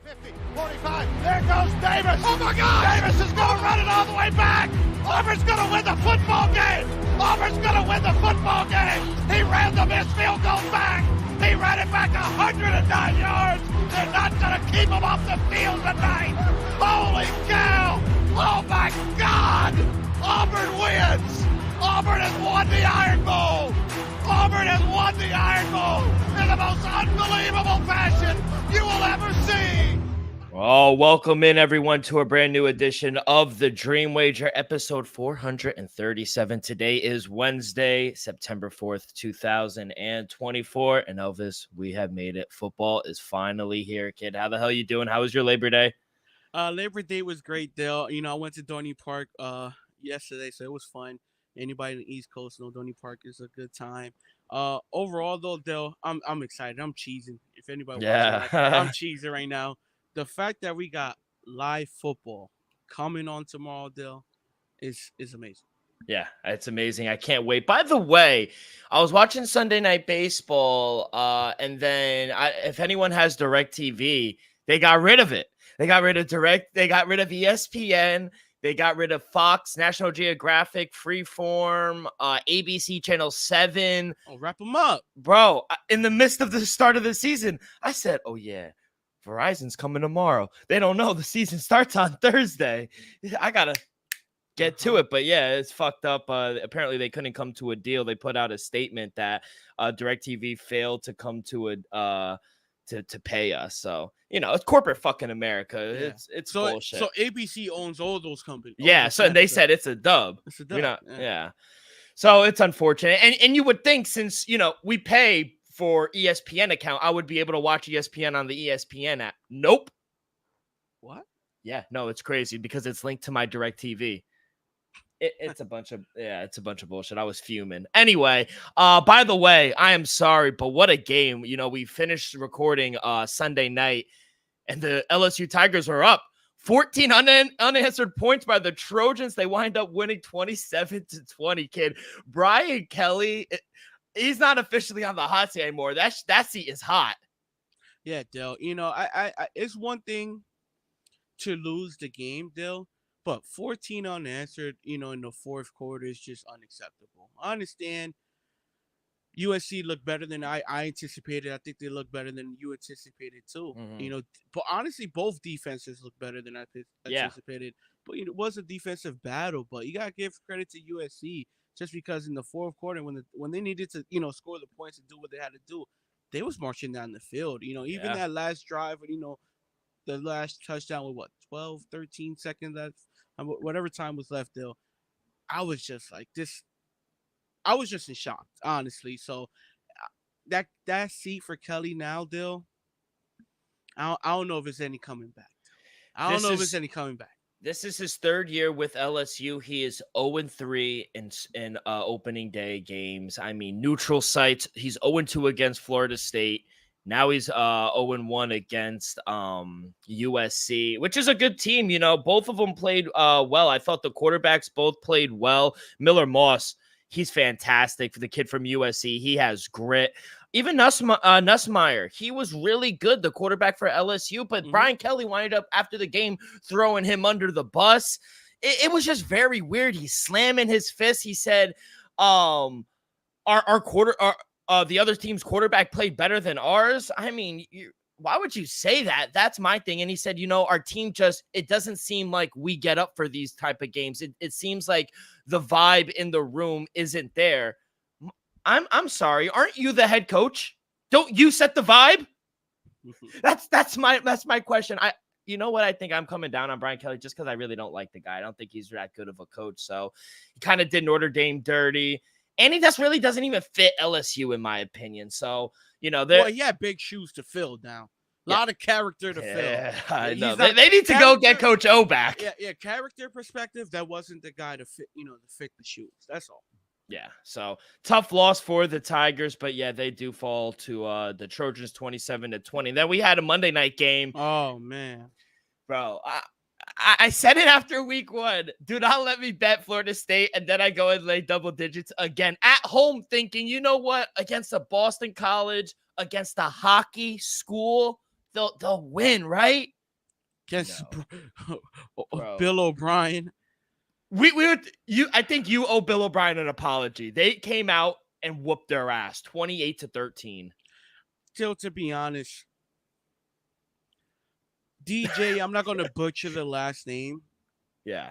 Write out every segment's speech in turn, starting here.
50, 45, there goes Davis. Oh my God! Davis is going to run it all the way back. Auburn's going to win the football game. Auburn's going to win the football game. He ran the missed field goal back. He ran it back 109 yards. They're not going to keep him off the field tonight. Holy cow! Oh my God! Auburn wins. Auburn has won the Iron Bowl. Auburn has won the Iron Bowl in the most unbelievable fashion you will ever see. Oh, welcome in everyone to a brand new edition of the Dream Wager, episode 437. Today is Wednesday, September 4th, 2024. And Elvis, we have made it. Football is finally here, kid. How the hell you doing? How was your Labor Day? Labor Day was great, Dale. I went to Dorney Park yesterday, so it was fun. Anybody in the East Coast know Dorney Park is a good time. Overall, though, Dale, I'm excited. I'm cheesing. If anybody watching, I'm cheesing right now. The fact that we got live football coming on tomorrow, Dale, is amazing. Yeah, it's amazing. I can't wait. By the way, I was watching Sunday Night Baseball, and then if anyone has DirecTV, they got rid of it. They got rid of They got rid of ESPN. They got rid of Fox, National Geographic, Freeform, ABC Channel 7. Oh, wrap them up. Bro, in the midst of the start of the season, I said, oh, yeah, Verizon's coming tomorrow. They don't know the season starts on Thursday. I got to get to it. But, yeah, it's fucked up. Apparently, they couldn't come to a deal. They put out a statement that DirecTV failed to come to a to pay us. So, it's corporate fucking America. Yeah. It's so, bullshit. So ABC owns all those companies. Yeah. So they said it's a dub. It's a dub. Yeah. So it's unfortunate. And you would think since, we pay for ESPN account, I would be able to watch ESPN on the ESPN app. Nope. What? Yeah. No, it's crazy because it's linked to my DirecTV. It's a bunch of bullshit. I was fuming. Anyway, by the way, I am sorry, but what a game. We finished recording Sunday night and the LSU Tigers were up 14 unanswered points by the Trojans. They wind up winning 27-20, kid. Brian Kelly, he's not officially on the hot seat anymore. That seat is hot. Yeah, Dale. I it's one thing to lose the game, Dale. But 14 unanswered, in the fourth quarter is just unacceptable. I understand USC looked better than I anticipated. I think they look better than you anticipated too. Mm-hmm. But honestly, both defenses look better than I anticipated. But it was a defensive battle. But you gotta give credit to USC just because in the fourth quarter when they needed to score the points and do what they had to do, they was marching down the field. Even that last drive, the last touchdown with 12, 13 seconds left. Whatever time was left, Dale, I was just like this. I was just in shock, honestly. So that seat for Kelly now, Dale, I don't know if it's any coming back. This is his third year with LSU. He is 0-3 in opening day games. I mean, neutral sites. He's 0-2 against Florida State. Now he's 0-1 against USC, which is a good team. Both of them played well. I thought the quarterbacks both played well. Miller Moss, he's fantastic for the kid from USC. He has grit. Even Nussmeier, he was really good, the quarterback for LSU. But Brian Kelly wound up after the game throwing him under the bus. It was just very weird. He's slamming his fist. He said, the other team's quarterback played better than ours. I mean, why would you say that? That's my thing. And he said, our team it doesn't seem like we get up for these type of games. It seems like the vibe in the room isn't there. I'm sorry. Aren't you the head coach? Don't you set the vibe? That's my question. You know what? I think I'm coming down on Brian Kelly just because I really don't like the guy. I don't think he's that good of a coach. So he kind of did Notre Dame dirty. And he just really doesn't even fit LSU, in my opinion. So, he had big shoes to fill now. A lot of character to fill. I know. They need to go get Coach O back. Yeah, character perspective, that wasn't the guy to fit, to fit the shoes. That's all. Yeah, so tough loss for the Tigers, but yeah, they do fall to the Trojans 27-20. Then we had a Monday night game. Oh, man. Bro, I said it after week one. Do not let me bet Florida State, and then I go and lay double digits again at home thinking, you know what, against a Boston College, against a hockey school, they'll win, right? against Bro. Bill O'Brien. I think you owe Bill O'Brien an apology. They came out and whooped their ass 28-13. Still, to be honest, DJ, I'm not going to butcher the last name. Yeah.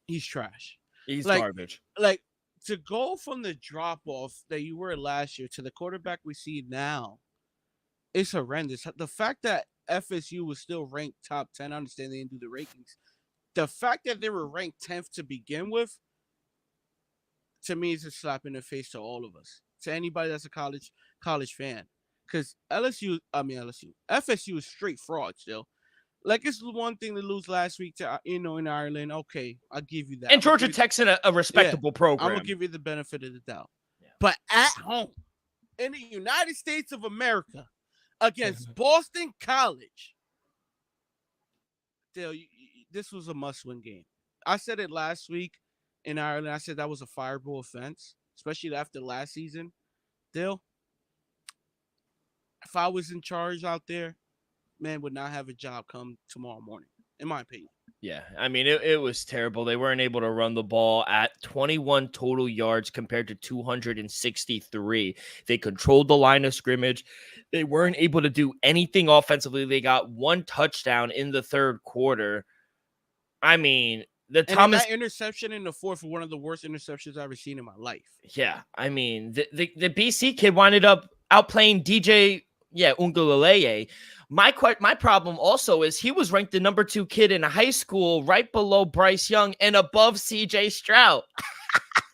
He's trash. He's garbage. Like, to go from the drop-off that you were last year to the quarterback we see now, it's horrendous. The fact that FSU was still ranked top 10, I understand they didn't do the rankings. The fact that they were ranked 10th to begin with, to me, is a slap in the face to all of us. To anybody that's a college fan. Because FSU is straight fraud still. Like, it's one thing to lose last week to, in Ireland. Okay, I'll give you that. And Georgia Tech's in a respectable program. I'm going to give you the benefit of the doubt. Yeah. But at home, in the United States of America, against Boston College, this was a must-win game. I said it last week in Ireland. I said that was a fireable offense, especially after last season. Dill, if I was in charge out there, man would not have a job come tomorrow morning, in my opinion. Yeah, I mean, it was terrible. They weren't able to run the ball at 21 total yards compared to 263. They controlled the line of scrimmage. They weren't able to do anything offensively. They got one touchdown in the third quarter. I mean, that interception in the fourth was one of the worst interceptions I've ever seen in my life. Yeah, I mean, the BC kid winded up outplaying DJ Ungulaleye. My problem also is he was ranked the number 2 kid in high school, right below Bryce Young and above CJ Stroud.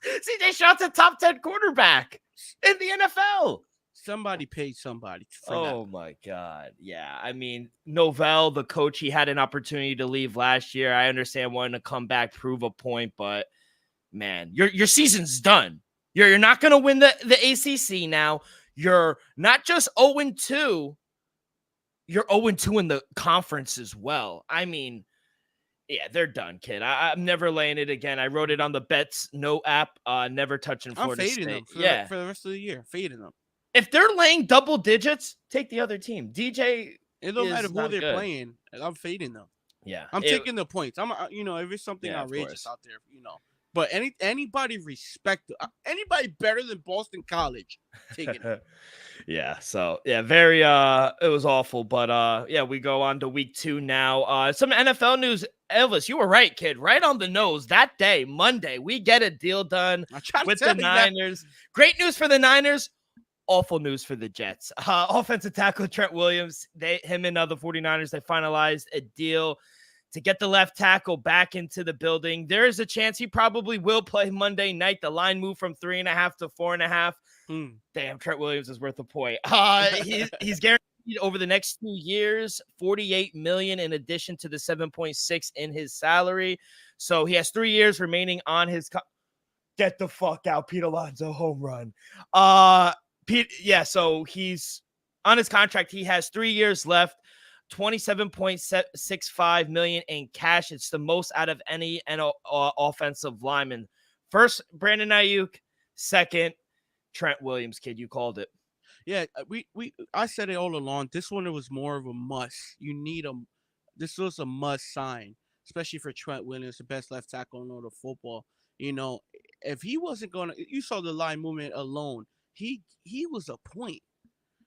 CJ Stroud's a top 10 quarterback in the NFL. Somebody paid somebody for that. My God. Yeah. I mean, Novell, the coach, he had an opportunity to leave last year. I understand wanting to come back, prove a point, but man, your season's done. You're not going to win the ACC now. You're not just 0-2. You're 0-2 in the conference as well. I mean, yeah, they're done, kid. I'm never laying it again. I wrote it on the Bets No app. Never touching Florida State. Them for the rest of the year. Fading them. If they're laying double digits, take the other team. DJ, it don't matter who they're playing. I'm fading them. Yeah, I'm taking the points. If it's something outrageous out there, But anybody anybody better than Boston College, taking it. Yeah, so very it was awful, but we go on to week 2 now. Some NFL news. Elvis, you were right, kid, right on the nose. That day, Monday, we get a deal done with the Niners. Great news for the Niners. Awful news for the Jets. Offensive tackle Trent Williams, him and the 49ers, they finalized a deal to get the left tackle back into the building. There is a chance he probably will play Monday night. The line moved from 3.5 to 4.5. Damn, Trent Williams is worth a point. He's guaranteed over the next 2 years, $48 million in addition to the 7.6 in his salary. So he has 3 years remaining on his. Get the fuck out, Pete Alonso home run. So he's on his contract. He has 3 years left. $27.65 million in cash. It's the most out of any offensive lineman. First, Brandon Ayuk. Second, Trent Williams. Kid, you called it. Yeah, I said it all along. This one was more of a must. This was a must sign, especially for Trent Williams, the best left tackle in all of football. If he wasn't gonna, you saw the line movement alone. He was a point.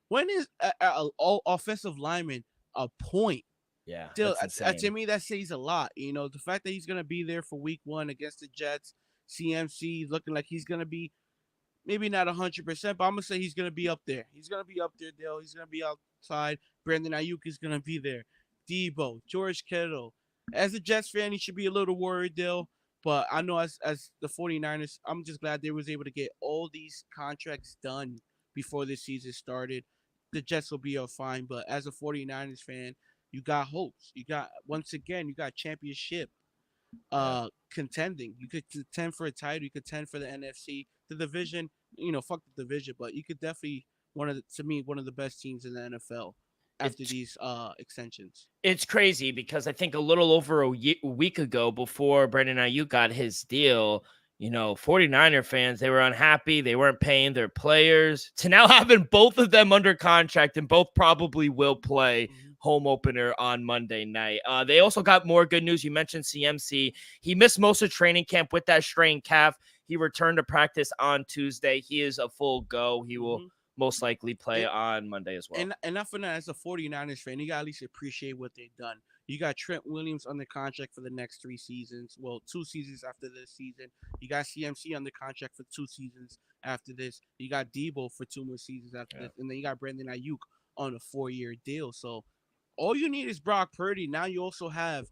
When is an offensive lineman a point? Yeah, to me, that says a lot. The fact that he's going to be there for week 1 against the Jets, CMC looking like he's going to be maybe not 100%, but I'm going to say he's going to be up there. He's going to be up there, Dale. He's going to be outside. Brandon Ayuk is going to be there. Debo, George Kittle. As a Jets fan, he should be a little worried, Dale. But I know as the 49ers, I'm just glad they was able to get all these contracts done before this season started. The Jets will be fine, but as a 49ers fan, you got hopes. You got championship contending. You could contend for a title. You could contend for the NFC. The division, fuck the division, but you could definitely one of the best teams in the NFL after these extensions. It's crazy because I think a little over a week ago, before Brandon Ayuk got his deal, 49er fans, they were unhappy. They weren't paying their players. To now having both of them under contract and both probably will play, home opener on Monday night. They also got more good news. You mentioned CMC. He missed most of training camp with that strained calf. He returned to practice on Tuesday. He is a full go. He will most likely play on Monday as well. And not for that, as a 49ers fan, you got to at least appreciate what they've done. You got Trent Williams under contract for the next 3 seasons. Well, 2 seasons after this season. You got CMC under contract for 2 seasons after this. You got Debo for 2 more seasons after this. And then you got Brandon Ayuk on a 4-year deal. So all you need is Brock Purdy. Now you also have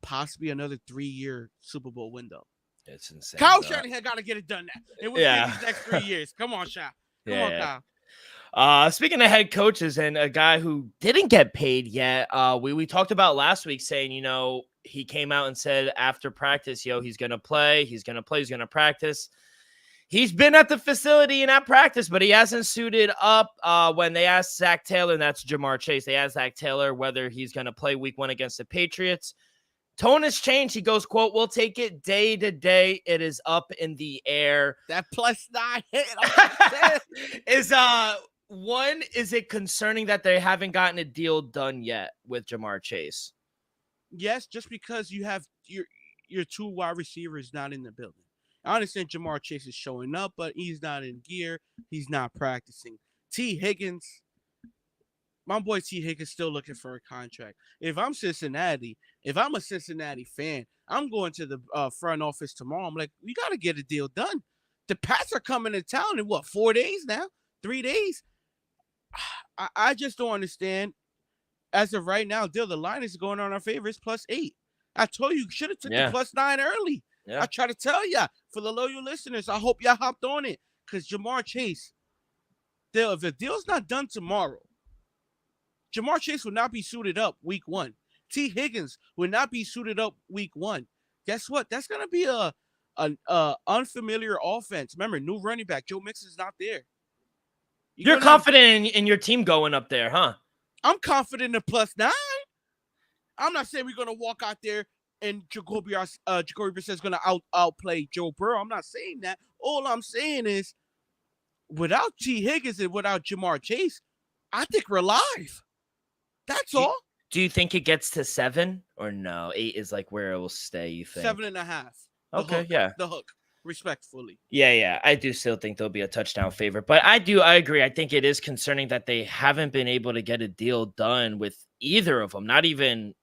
possibly another 3-year Super Bowl window. It's insane. Kyle Shanahan got to get it done now. It was these next 3 years. Come on, Sha. Come on, Kyle. Speaking of head coaches and a guy who didn't get paid yet, we talked about last week saying, he came out and said after practice, he's going to play, he's going to practice. He's been at the facility and at practice, but he hasn't suited up. When they asked Zach Taylor, and that's Jamar Chase, they asked Zach Taylor whether he's going to play week 1 against the Patriots. Tone has changed. He goes, quote, "We'll take it day to day. It is up in the air." That +9 hit. Is it concerning that they haven't gotten a deal done yet with Jamar Chase? Yes, just because you have your 2 wide receivers not in the building. I understand Jamar Chase is showing up, but he's not in gear. He's not practicing. T. Higgins, my boy T. Higgins still looking for a contract. If I'm a Cincinnati fan, I'm going to the front office tomorrow. I'm like, we got to get a deal done. The Pats are coming to town in 4 days now? 3 days? I just don't understand. As of right now, the line is going on our favor. It's +8. I told you should have took the +9 early. Yeah. I try to tell you. For the loyal listeners, I hope y'all hopped on it. Because Jamar Chase, if the deal's not done tomorrow, Jamar Chase will not be suited up week 1. T. Higgins will not be suited up week 1. Guess what? That's going to be a unfamiliar offense. Remember, new running back. Joe Mixon's not there. You're confident in your team going up there, huh? I'm confident in +9. I'm not saying we're going to walk out there and Jacoby Brissett is going to outplay Joe Burrow. I'm not saying that. All I'm saying is, without T. Higgins and without Jamar Chase, I think we're live. That's all. Do you think it gets to 7 or no? 8 is like where it will stay, you think? 7.5. Okay, yeah. The hook, respectfully. Yeah. I do still think there'll be a touchdown favorite. But I agree. I think it is concerning that they haven't been able to get a deal done with either of them. Not even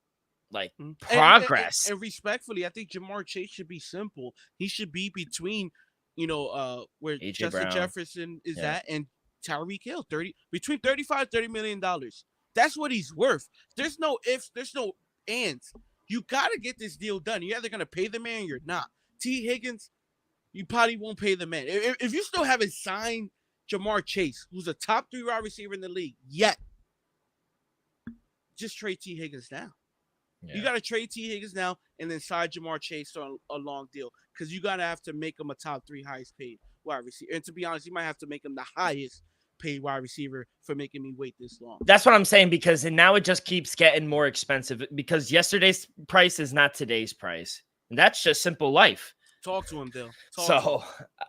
like progress. And respectfully, I think Jamar Chase should be simple. He should be between, where AJ Justin Brown. Jefferson is at and Tyreek Hill, between $35-30 million. That's what he's worth. There's no ifs, there's no ands. You got to get this deal done. You're either going to pay the man or you're not. T. Higgins, you probably won't pay the man. If you still haven't signed Jamar Chase, who's a top 3 wide receiver in the league, yet, just trade T. Higgins now. Yeah. You got to trade T. Higgins now and then sign Jamar Chase on a long deal because you got to have to make him a top 3 highest paid wide receiver. And to be honest, you might have to make him the highest paid wide receiver for making me wait this long. That's what I'm saying, because now it just keeps getting more expensive because yesterday's price is not today's price. And that's just simple life. Talk to him, Bill.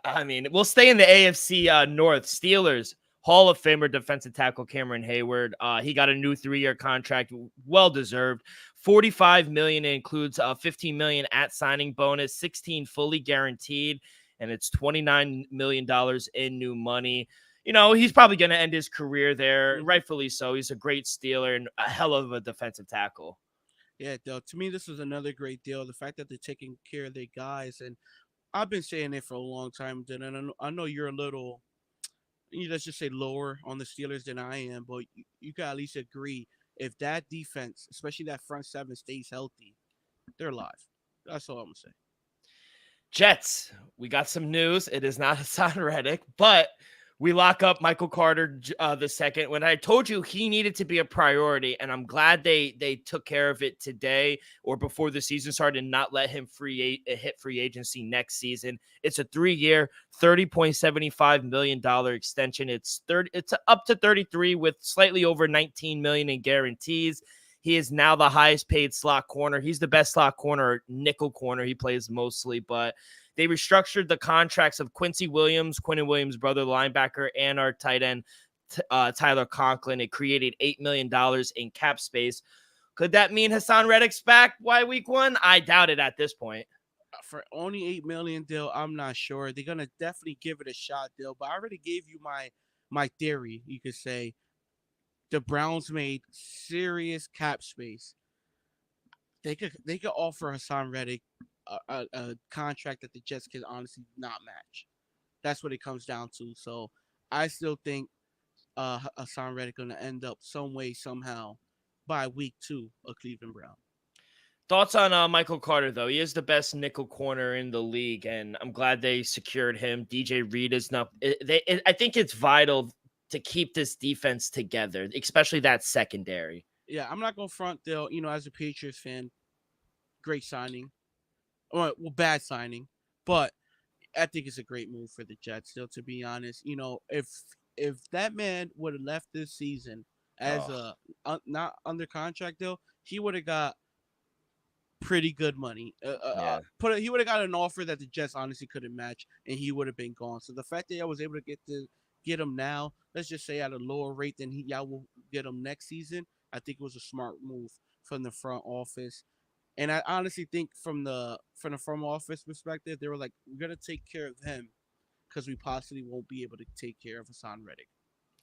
I mean, we'll stay in the AFC North. Steelers, Hall of Famer defensive tackle Cameron Hayward. He got a new 3-year contract, well-deserved. $45 million includes $15 million at signing bonus, 16 fully guaranteed, and it's $29 million in new money. He's probably going to end his career there, rightfully so. He's a great Steeler and a hell of a defensive tackle. Yeah, to me, this was another great deal. The fact that they're taking care of their guys, and I've been saying it for a long time. And I know you're a little, let's just say, lower on the Steelers than I am, but you can at least agree if that defense, especially that front 7, stays healthy, they're live. That's all I'm going to say. Jets, we got some news. It is not Hassan Reddick, but we lock up Michael Carter the second. When I told you he needed to be a priority, and I'm glad they took care of it today or before the season started and not let him hit free agency next season. It's a 3-year, $30.75 million extension. It's up to 33 with slightly over $19 million in guarantees. He is now the highest paid slot corner. He's the best slot corner, nickel corner. He plays mostly, but they restructured the contracts of Quinton Williams' brother linebacker, and our tight end Tyler Conklin. It created $8 million in cap space. Could that mean Hassan Reddick's back by week 1? I doubt it at this point. For only $8 million deal, I'm not sure. They're gonna definitely give it a shot, deal. But I already gave you my theory. You could say the Browns made serious cap space. They could offer Hassan Reddick a contract that the Jets can honestly not match. That's what it comes down to. So I still think Hassan Reddick gonna end up some way somehow by week 2 of Cleveland Brown. Thoughts on Michael Carter, though? He is the best nickel corner in the league, and I'm glad they secured him. DJ Reed is not. I think it's vital to keep this defense together, especially that secondary. Yeah, I'm not gonna front though. As a Patriots fan, great signing. Well, bad signing, but I think it's a great move for the Jets. Still, to be honest, if that man would have left this season as not under contract, though, he would have got pretty good money. He would have got an offer that the Jets honestly couldn't match, and he would have been gone. So the fact that I was able to get him now, let's just say at a lower rate than y'all will get him next season, I think it was a smart move from the front office. And I honestly think from the front office perspective, they were like, we're gonna take care of him because we possibly won't be able to take care of Hassan Reddick.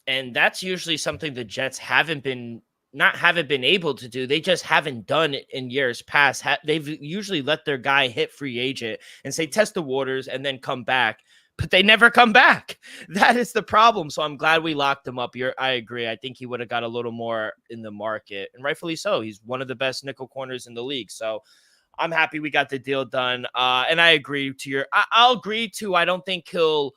And that's usually something the Jets haven't been able to do. They just haven't done it in years past. They've usually let their guy hit free agent and say, test the waters and then come back. But they never come back. That is the problem. So I'm glad we locked him up. I agree. I think he would have got a little more in the market, and rightfully so. He's one of the best nickel corners in the league. So I'm happy we got the deal done. And I agree to I'll agree to, I don't think he'll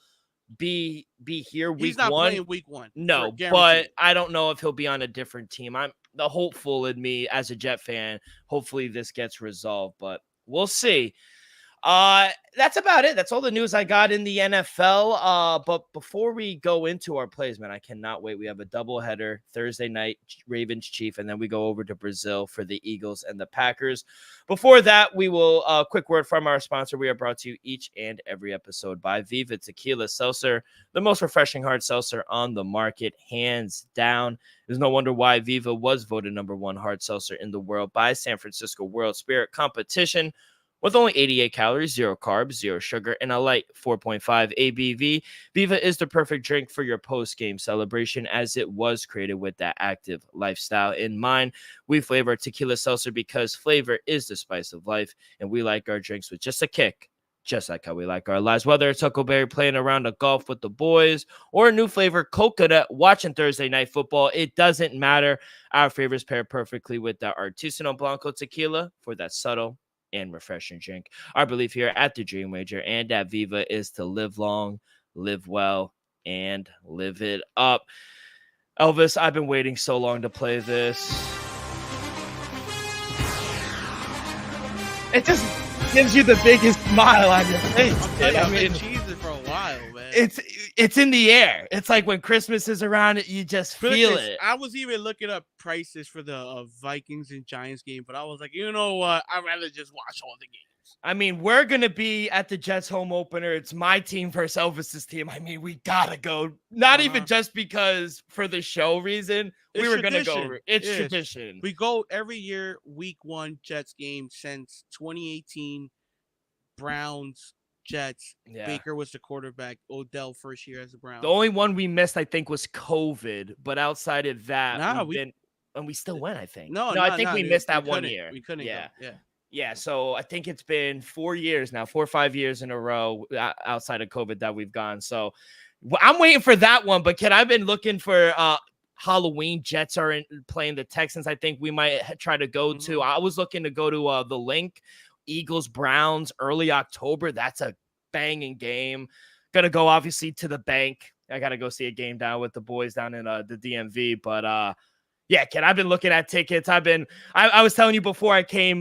be here week 1. He's not playing week 1. No, but I don't know if he'll be on a different team. I'm the hopeful in me as a Jet fan. Hopefully this gets resolved, but we'll see. That's about it. That's all the news I got in the NFL. But before we go into our plays, man, I cannot wait. We have a doubleheader Thursday night, Ravens Chief, and then we go over to Brazil for the Eagles and the Packers. Before that, we will quick word from our sponsor. We are brought to you each and every episode by Viva Tequila Seltzer, the most refreshing hard seltzer on the market, hands down. There's no wonder why Viva was voted #1 hard seltzer in the world by San Francisco World Spirit Competition. With only 88 calories, 0 carbs, 0 sugar, and a light 4.5 ABV, Viva is the perfect drink for your post-game celebration, as it was created with that active lifestyle in mind. We flavor tequila seltzer because flavor is the spice of life, and we like our drinks with just a kick, just like how we like our lives. Whether it's Huckleberry playing around a golf with the boys or a new flavor coconut watching Thursday Night Football, it doesn't matter. Our favorites pair perfectly with the Artisanal Blanco tequila for that subtle and refreshing drink. Our belief here at the Dream Wager and at Viva is to live long, live well, and live it up. Elvis, I've been waiting so long to play this. It just gives you the biggest smile on your face. I've been cheesing for a while, man. It's in the air. It's like when Christmas is around, you just feel it. I was even looking up prices for the Vikings and Giants game, but I was like, you know what? I'd rather just watch all the games. I mean, we're going to be at the Jets home opener. It's my team versus Elvis's team. I mean, we got to go. Not even just because for the show reason. We were going to go. It's tradition. We go every year, week 1 Jets game since 2018. Browns, Jets. Yeah. Baker was the quarterback. Odell first year as a Brown. The only one we missed, I think, was COVID. But outside of that, and we still went, I think. I think we missed that 1 year. We couldn't go. Yeah, so I think it's been 4 years now, 4 or 5 years in a row outside of COVID that we've gone. So I'm waiting for that one. But I've been looking for Halloween. Jets are playing the Texans. I think we might try to go to. I was looking to go to the Link. Eagles, Browns, early October. That's a banging game. Gonna go obviously to the bank. I gotta go see a game down with the boys down in the DMV. But yeah, kid, I've been looking at tickets. I was telling you before I came,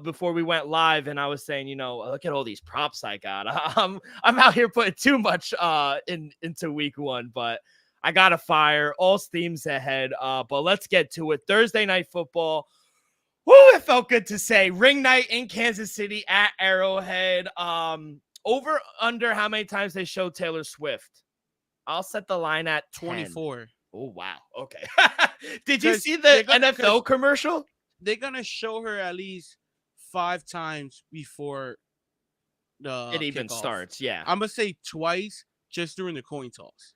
before we went live, and I was saying, look at all these props I got. I'm out here putting too much into week 1, but I gotta fire all steams ahead. But let's get to it. Thursday Night Football. Woo, it felt good to say. Ring night in Kansas City at Arrowhead. Over under how many times they show Taylor Swift? I'll set the line at 24. Oh, wow. Okay. Did you because see the NFL commercial? they're gonna show her at least 5 times before It the even kickoff. starts. Yeah. I'm gonna say twice just during the coin toss.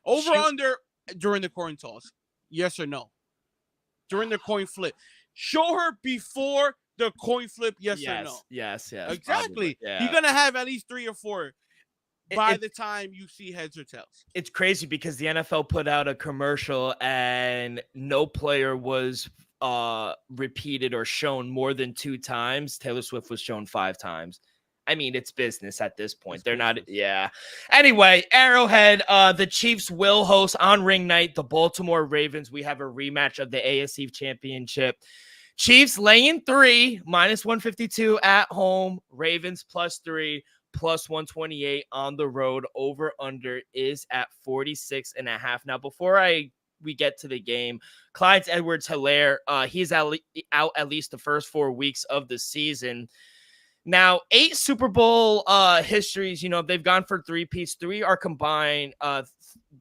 Over She under during the coin toss. Yes or no? During the coin flip. Show her before the coin flip, yes or no. yes, probably. Exactly. You're Yeah. gonna have at least 3 or 4 It, by it the time you see heads or tails. it's crazy because the NFL put out a commercial and no player was repeated or shown more than 2 times. Taylor Swift was shown 5 times. I mean, it's business at this point. It's They're not, business. yeah. Anyway, Arrowhead, the Chiefs will host on ring night the Baltimore Ravens. We have a rematch of the AFC Championship. Chiefs laying 3, minus 152 at home. Ravens +3, plus 128 on the road. Over under is at 46.5. Now, before we get to the game, Clyde Edwards-Helaire, he's out at least the first 4 weeks of the season. Now, 8 Super Bowl histories, they've gone for 3-peats. 3 are combined.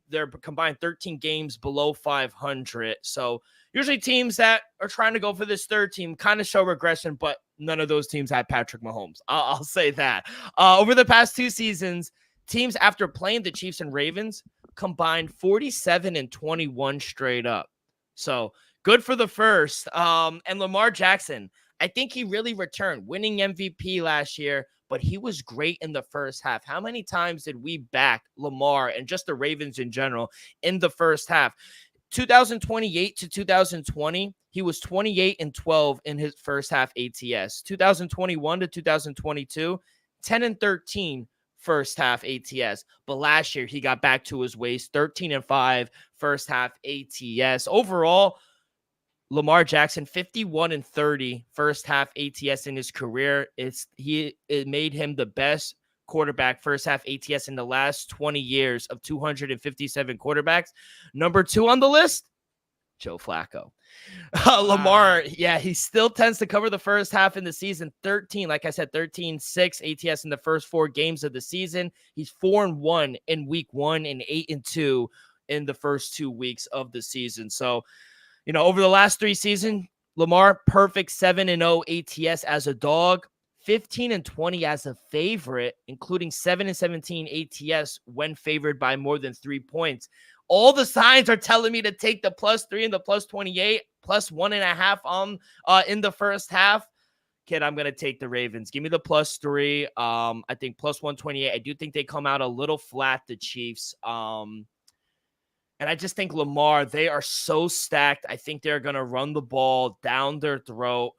They're combined 13 games below 500. So usually teams that are trying to go for this third team kind of show regression, but none of those teams had Patrick Mahomes. I'll say that. Over the past 2 seasons, teams after playing the Chiefs and Ravens combined 47 and 21 straight up. So good for the first. And Lamar Jackson, I think he really returned, winning MVP last year, but he was great in the first half. How many times did we back Lamar and just the Ravens in general in the first half? 2028 to 2020, he was 28 and 12 in his first half ATS. 2021 to 2022, 10 and 13 first half ATS. But last year he got back to his ways, 13 and 5 first half ATS. Overall, Lamar Jackson, 51 and 30 first half ATS in his career. It made him the best quarterback first half ATS in the last 20 years of 257 quarterbacks. Number 2 on the list, Joe Flacco. Lamar, yeah, he still tends to cover the first half in the season. 13, like I said, 13-6 ATS in the first 4 games of the season. He's 4-1 in week 1 and 8-2 in the first 2 weeks of the season. So, over the last 3 seasons, Lamar, perfect 7-0 ATS as a dog, 15-20 as a favorite, including 7-17 ATS when favored by more than 3 points. All the signs are telling me to take the +3 and the +28, +1.5 on in the first half. Kid, I'm going to take the Ravens. Give me the +3. I think +128. I do think they come out a little flat, the Chiefs. And I just think Lamar, they are so stacked. I think they're going to run the ball down their throat,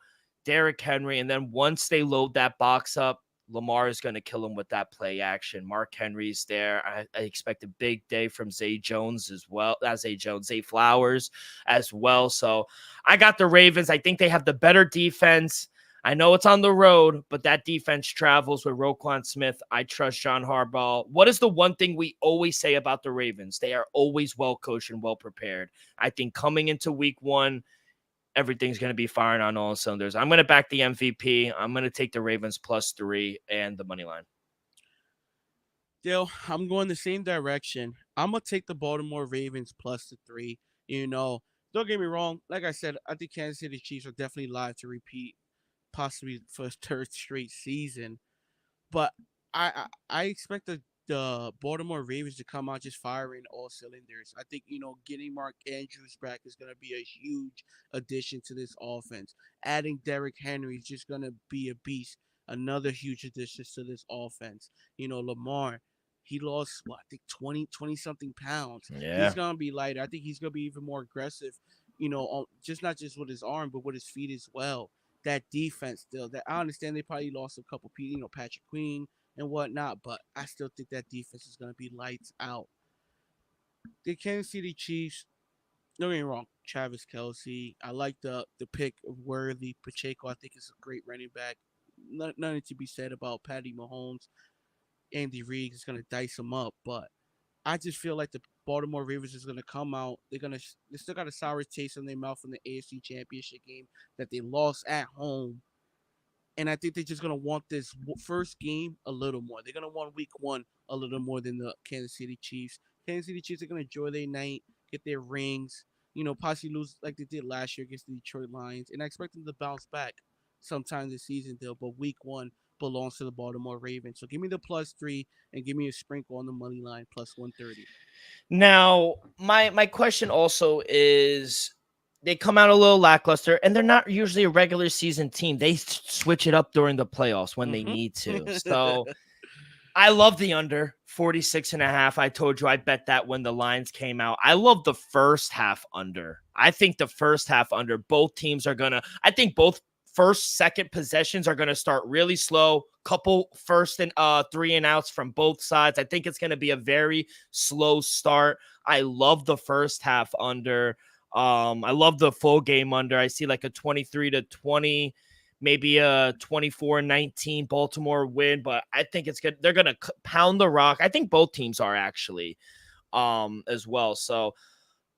Derrick Henry. And then once they load that box up, Lamar is going to kill him with that play action. Mark Henry's there. I expect a big day from Zay Jones as well. Zay Flowers as well. So I got the Ravens. I think they have the better defense. I know it's on the road, but that defense travels with Roquan Smith. I trust John Harbaugh. What is the one thing we always say about the Ravens? They are always well coached and well prepared. I think coming into week 1, everything's going to be firing on all cylinders. I'm going to back the MVP. I'm going to take the Ravens +3 and the money line. Dale, I'm going the same direction. I'm going to take the Baltimore Ravens +3. Don't get me wrong. Like I said, I think Kansas City Chiefs are definitely live to repeat, possibly for a third straight season. But I expect the Baltimore Ravens to come out just firing all cylinders. I think, getting Mark Andrews back is going to be a huge addition to this offense. Adding Derrick Henry is just going to be a beast. Another huge addition to this offense. Lamar, he lost, I think 20 something pounds. Yeah. He's going to be lighter. I think he's going to be even more aggressive, not just with his arm, but with his feet as well. That defense still, that I understand they probably lost a couple people, Patrick Queen and whatnot, but I still think that defense is going to be lights out. The Kansas City Chiefs, don't get me wrong, Travis Kelce. I like the pick of Worthy. Pacheco, I think is a great running back. Nothing to be said about Patty Mahomes. Andy Reid is going to dice him up, but I just feel like the Baltimore Ravens is going to come out. They still got a sour taste in their mouth from the AFC Championship game that they lost at home. And I think they're just going to want this first game a little more. They're going to want week 1 a little more than the Kansas City Chiefs. Kansas City Chiefs are going to enjoy their night, get their rings, possibly lose like they did last year against the Detroit Lions. And I expect them to bounce back sometime this season, though. But week one belongs to the Baltimore Ravens. So give me the +3 and give me a sprinkle on the money line +130. Now, my question also is they come out a little lackluster and they're not usually a regular season team. They switch it up during the playoffs when they need to. So I love the under 46.5. I told you I bet that when the lines came out. I love the first half under. I think the first half under, both teams are going to, I think both first, second possessions are going to start really slow. Couple first and 3 and outs from both sides. I think it's going to be a very slow start. I love the first half under. I love the full game under. I see like a 23-20, maybe a 24-19 Baltimore win, but I think it's good. They're going to pound the rock. I think both teams are actually as well. So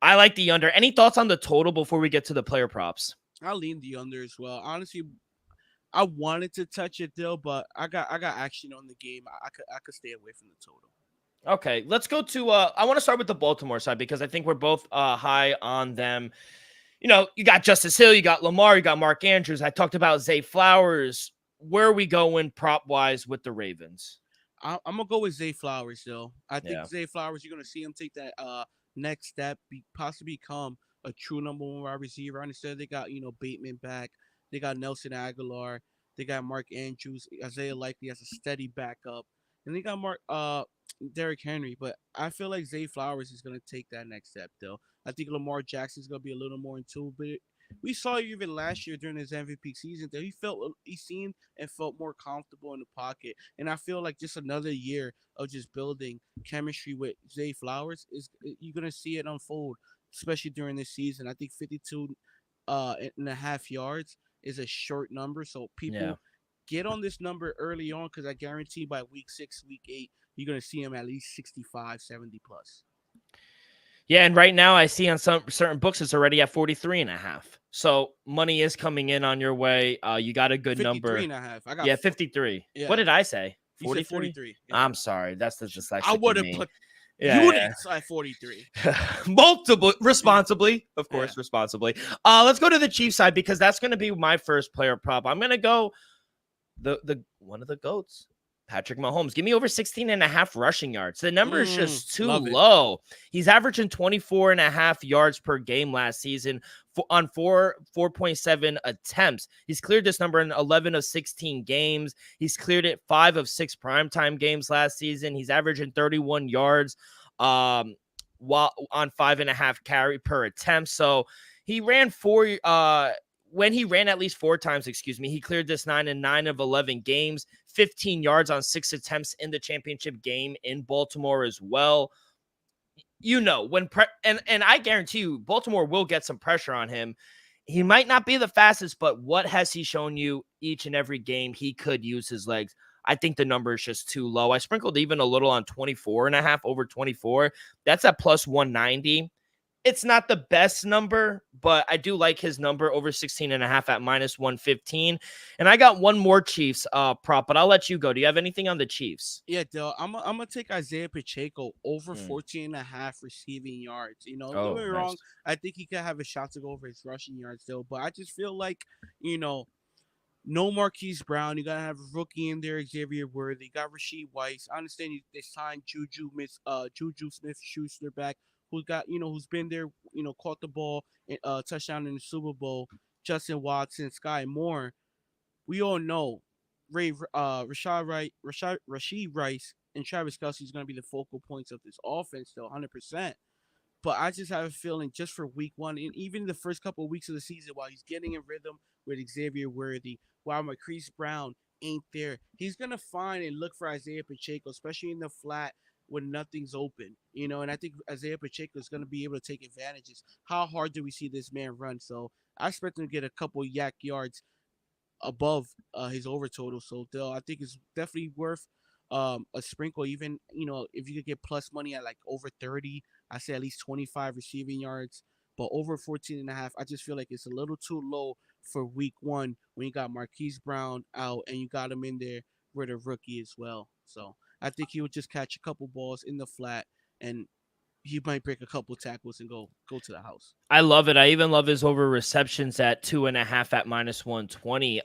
I like the under. Any thoughts on the total before we get to the player props? I lean the under as well. Honestly, I wanted to touch it though, but I got action on the game. I could stay away from the total. Okay, let's go to I want to start with the Baltimore side because I think we're both high on them. You got Justice Hill, you got Lamar, you got Mark Andrews. I talked about Zay Flowers. Where are we going prop wise with the Ravens? I'm gonna go with Zay Flowers though. I think Yeah. Zay Flowers, you're gonna see him take that next step, possibly become a true number one wide receiver. Instead, they got Bateman back, they got Nelson Aguilar, they got Mark Andrews, Isaiah Likely as a steady backup, and they got Derrick Henry. But I feel like Zay Flowers is gonna take that next step though. I think Lamar Jackson's gonna be a little more in tune, but we saw even last year during his MVP season that he seemed and felt more comfortable in the pocket. And I feel like just another year of just building chemistry with Zay Flowers is you're gonna see it unfold, especially during this season. I think 52 and a half yards is a short number, so Yeah. people get on this number early on because I guarantee by week 6, week 8, you're gonna see him at least 65, 70 plus. Yeah, and right now I see on some certain books it's already at 43.5. So money is coming in on your way. You got a good 53 number. and a half. I got 53. Yeah. What did I say? You said 43? 43. Yeah. I'm sorry. That's the dyslexic I would have in me. put Yeah, units at 43. multiple responsibly, of course, Yeah. responsibly. Let's go to the Chiefs side because that's going to be my first player prop. I'm going to go the one of the goats, Patrick Mahomes. Give me over 16.5 rushing yards. The number is just too low. He's averaging 24.5 yards per game last season on 4.7 attempts. He's cleared this number in 11 of 16 games. He's cleared it 5 of 6 primetime games last season. He's averaging 31 yards while on 5.5 carry per attempt. So he ran when he ran at least 4 times, he cleared this 9 in 9 of 11 games, 15 yards on 6 attempts in the championship game in Baltimore as well. And I guarantee you Baltimore will get some pressure on him. He might not be the fastest, but what has he shown you each and every game? He could use his legs. I think the number is just too low. I sprinkled even a little on 24.5 over 24. That's at plus 190. It's not the best number, but I do like his number over 16.5 at minus 115. And I got one more Chiefs prop, but I'll let you go. Do you have anything on the Chiefs? Yeah, Dale, I'm gonna take Isaiah Pacheco over 14.5 receiving yards. Don't get me wrong. I think he could have a shot to go over his rushing yards, though. But I just feel like, no Marquise Brown. You gotta have a rookie in there, Xavier Worthy. You got Rashee Weiss. I understand they signed Juju Smith-Schuster back, who's been there, caught the ball, touchdown in the Super Bowl. Justin Watson, Sky Moore. We all know Rashee Rice and Travis Kelce is going to be the focal points of this offense, still 100%. But I just have a feeling just for week one, and even the first couple of weeks of the season, while he's getting in rhythm with Xavier Worthy, while Marquise Brown ain't there, he's going to find and look for Isaiah Pacheco, especially in the flat when nothing's open, and I think Isaiah Pacheco is going to be able to take advantages. How hard do we see this man run? So I expect him to get a couple yak yards above his over total. So I think it's definitely worth a sprinkle. Even if you could get plus money at like over 30, I say at least 25 receiving yards. But over 14.5, I just feel like it's a little too low for week one when you got Marquise Brown out and you got him in there with a rookie as well. So I think he would just catch a couple balls in the flat and he might break a couple tackles and go to the house. I love it. I even love his over receptions at 2.5 at -120.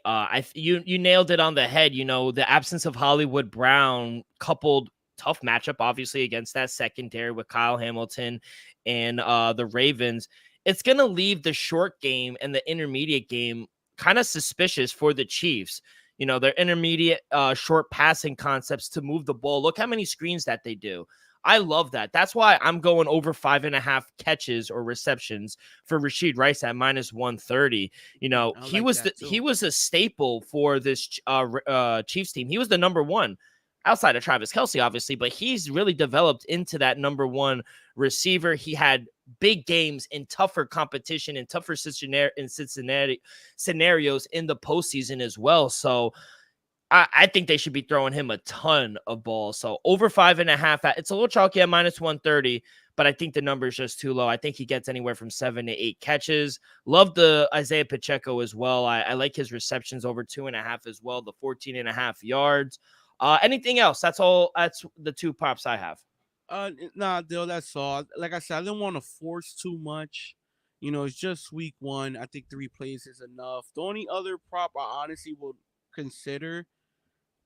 You nailed it on the head. You know, the absence of Hollywood Brown coupled tough matchup, obviously, against that secondary with Kyle Hamilton and the Ravens. It's gonna leave the short game and the intermediate game kind of suspicious for the Chiefs. You know, their intermediate short passing concepts to move the ball. Look how many screens that they do. I love that. That's why I'm going over 5.5 catches or receptions for Rashid Rice at -130. You know, he was a staple for this Chiefs team. He was the number one outside of Travis Kelce, obviously, but he's really developed into that number one receiver. He had big games in tougher competition and tougher Cincinnati scenarios in the postseason as well. So I think they should be throwing him a ton of balls. So over 5.5, it's a little chalky at -130, but I think the number is just too low. I think he gets anywhere from 7 to 8 catches. Love the Isaiah Pacheco as well. I like his receptions over 2.5 as well, the 14.5 yards. Anything else? That's all. That's the two props I have. Nah, Dill, that's all. Like I said, I didn't want to force too much. You know, it's just week one. I think 3 plays is enough. The only other prop I honestly would consider,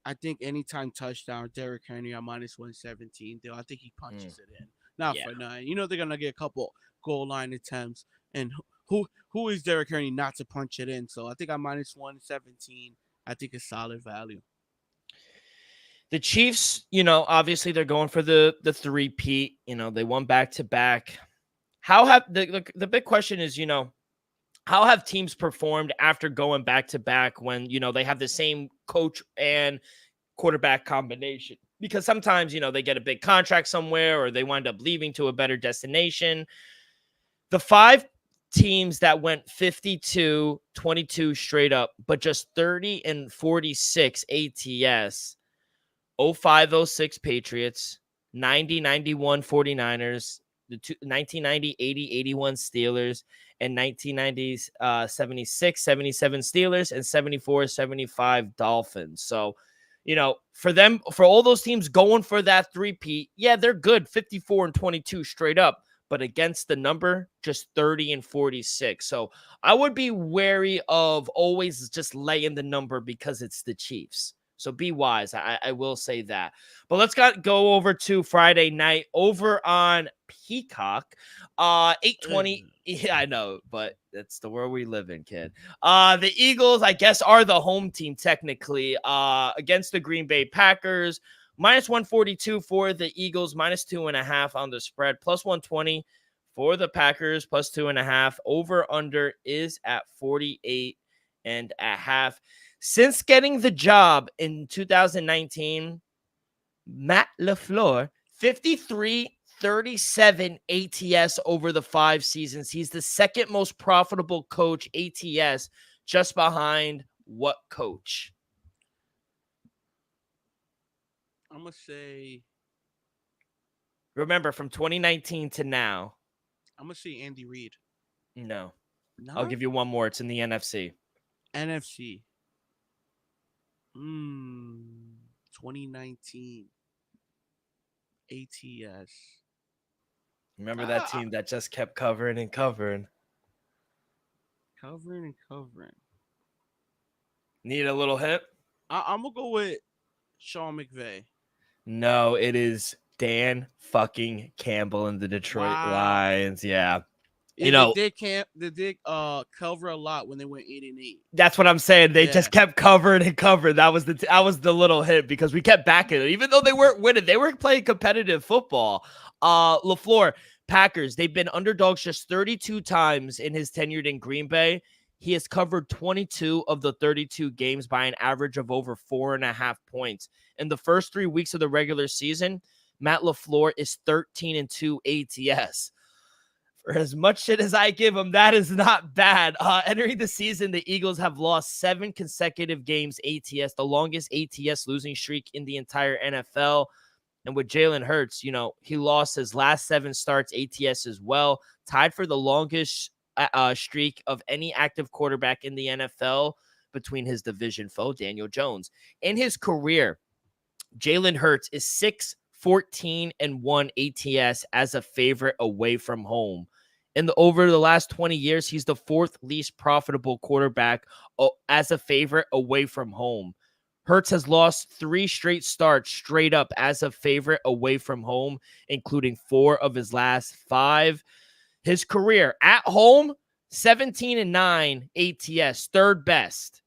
I think anytime touchdown, Derrick Henry at -117. Dill, I think he punches it in. Not for nothing. You know they're gonna get a couple goal line attempts, and who is Derrick Henry not to punch it in? So I think at -117, I think it's solid value. The Chiefs, you know, obviously they're going for the three-peat. You know, they won back-to-back. How have the big question is, you know, how have teams performed after going back-to-back when, you know, they have the same coach and quarterback combination? Because sometimes, you know, they get a big contract somewhere or they wind up leaving to a better destination. The 5 teams that went 52-22 straight up, but just 30 and 46 ATS. 05-06 Patriots, 90-91 49ers, the 1990, 80, 81 Steelers, and 1990s 76, 77 Steelers, and 74, 75 Dolphins. So, you know, for all those teams going for that three-peat, yeah, they're good, 54-22 straight up, but against the number, just 30 and 46. So I would be wary of always just laying the number because it's the Chiefs. So be wise. I will say that. But let's go over to Friday night over on Peacock. 8:20. Yeah, I know, but it's the world we live in, kid. The Eagles, I guess, are the home team technically against the Green Bay Packers. -142 for the Eagles, -2.5 on the spread, +120 for the Packers, +2.5. Over under is at 48.5. Since getting the job in 2019, Matt LaFleur, 53-37 ATS over the 5 seasons. He's the second most profitable coach ATS, just behind what coach? I'm going to say... Remember, from 2019 to now. I'm going to say Andy Reid. No. I'll give you one more. It's in the NFC. NFC. 2019 ATS. Remember that team that just kept covering and covering. Covering. Need a little hint? I'm going to go with Sean McVay. No, it is Dan fucking Campbell and the Detroit Lions. Yeah. You know, they did cover a lot when they went 8-8. That's what I'm saying. They just kept covering and covering. That was the little hit because we kept backing it. Even though they weren't winning, they were playing competitive football. LaFleur, Packers, they've been underdogs just 32 times in his tenure in Green Bay. He has covered 22 of the 32 games by an average of over 4.5 points. In the first 3 weeks of the regular season, Matt LaFleur is 13-2 ATS. For as much shit as I give him, that is not bad. Entering the season, the Eagles have lost 7 consecutive games ATS, the longest ATS losing streak in the entire NFL. And with Jalen Hurts, you know, he lost his last 7 starts ATS as well, tied for the longest streak of any active quarterback in the NFL between his division foe, Daniel Jones. In his career, Jalen Hurts is 6 14-1 ATS as a favorite away from home. Over the last 20 years, he's the fourth least profitable quarterback as a favorite away from home. Hurts has lost 3 straight starts straight up as a favorite away from home, including 4 of his last 5. His career at home, 17-9 ATS, third best.